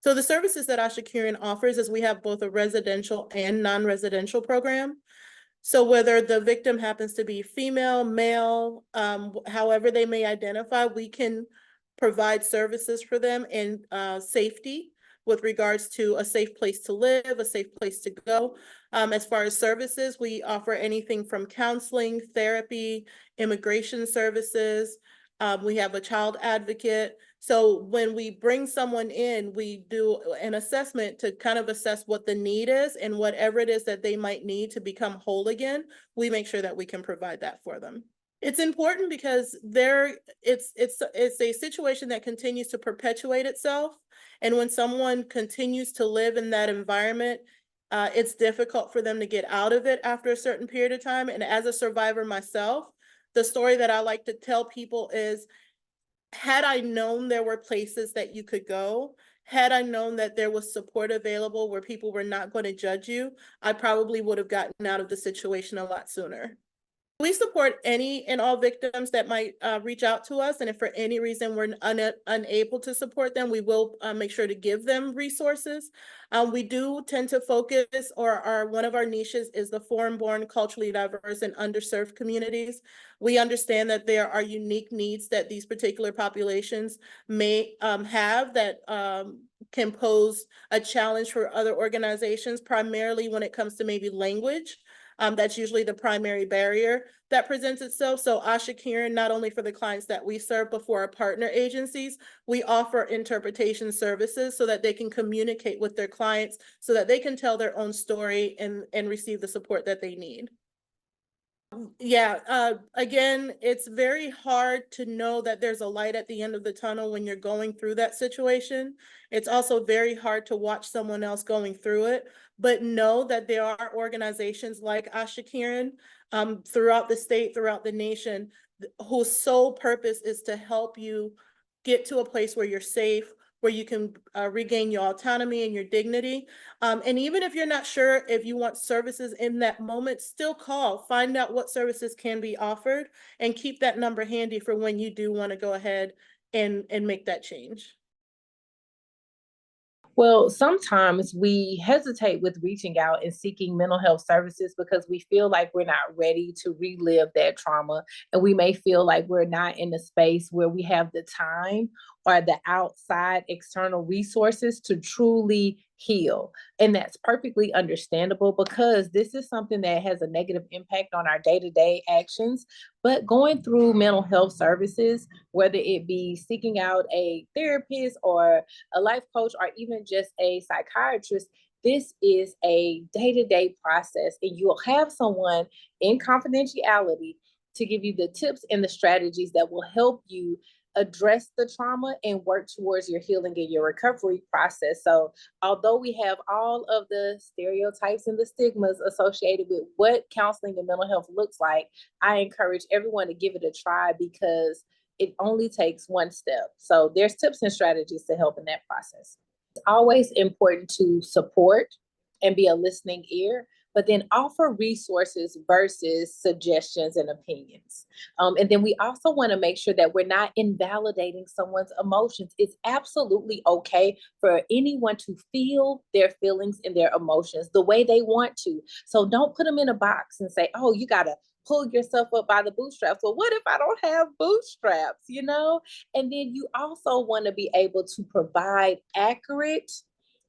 So the services that AshaKiran offers is we have both a residential and non-residential program. So whether the victim happens to be female, male, however they may identify, we can provide services for them in safety with regards to a safe place to live, a safe place to go. As far as services, we offer anything from counseling, therapy, immigration services. We have a child advocate. So when we bring someone in, we do an assessment to kind of assess what the need is, and whatever it is that they might need to become whole again, we make sure that we can provide that for them. It's important because it's a situation that continues to perpetuate itself. And when someone continues to live in that environment, it's difficult for them to get out of it after a certain period of time. And as a survivor myself, the story that I like to tell people is, had I known there were places that you could go, had I known that there was support available where people were not going to judge you, I probably would have gotten out of the situation a lot sooner. We support any and all victims that might reach out to us. And if for any reason we're unable to support them, we will make sure to give them resources. We do tend to focus, or one of our niches is the foreign-born, culturally diverse, and underserved communities. We understand that there are unique needs that these particular populations may have that can pose a challenge for other organizations, primarily when it comes to maybe language. That's usually the primary barrier that presents itself. So AshaKiran, not only for the clients that we serve, but for our partner agencies, we offer interpretation services so that they can communicate with their clients, so that they can tell their own story and receive the support that they need. Yeah, again, it's very hard to know that there's a light at the end of the tunnel when you're going through that situation. It's also very hard to watch someone else going through it, but know that there are organizations like AshaKiran throughout the state, throughout the nation, whose sole purpose is to help you get to a place where you're safe, where you can regain your autonomy and your dignity. And even if you're not sure if you want services in that moment, still call, find out what services can be offered, and keep that number handy for when you do want to go ahead and make that change. Well, sometimes we hesitate with reaching out and seeking mental health services because we feel like we're not ready to relive that trauma. And we may feel like we're not in a space where we have the time or the outside external resources to truly heal. And that's perfectly understandable because this is something that has a negative impact on our day-to-day actions. But going through mental health services, whether it be seeking out a therapist or a life coach, or even just a psychiatrist, this is a day-to-day process, and you'll have someone in confidentiality to give you the tips and the strategies that will help you address the trauma and work towards your healing and your recovery process. So although we have all of the stereotypes and the stigmas associated with what counseling and mental health looks like, I encourage everyone to give it a try because it only takes one step. So there's tips and strategies to help in that process. It's always important to support and be a listening ear, but then offer resources versus suggestions and opinions. And then we also want to make sure that we're not invalidating someone's emotions. It's absolutely okay for anyone to feel their feelings and their emotions the way they want to. So don't put them in a box and say, oh, you got to pull yourself up by the bootstraps. Well, what if I don't have bootstraps, you know? And then you also want to be able to provide accurate,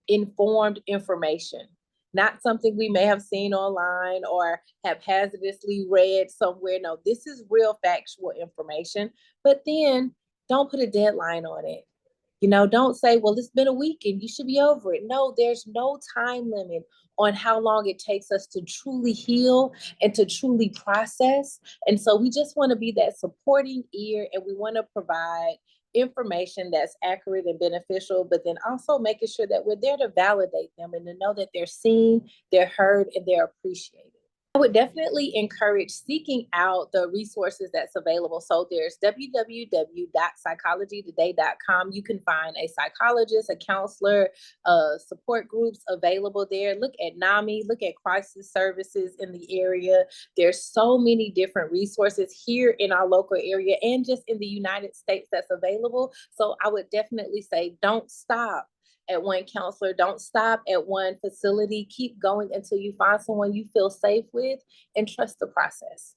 informed information, not something we may have seen online or haphazardly read somewhere. No, this is real factual information. But then don't put a deadline on it. You know, don't say, well, it's been a week and you should be over it. No, there's no time limit on how long it takes us to truly heal and to truly process. And so we just want to be that supporting ear, and we want to provide information that's accurate and beneficial, but then also making sure that we're there to validate them and to know that they're seen, they're heard, and they're appreciated. I would definitely encourage seeking out the resources that's available. So there's www.psychologytoday.com. You can find a psychologist, a counselor, support groups available there. Look at NAMI, look at crisis services in the area. There's so many different resources here in our local area and just in the United States that's available. So I would definitely say don't stop at one counselor. Don't stop at one facility. Keep going until you find someone you feel safe with and trust the process.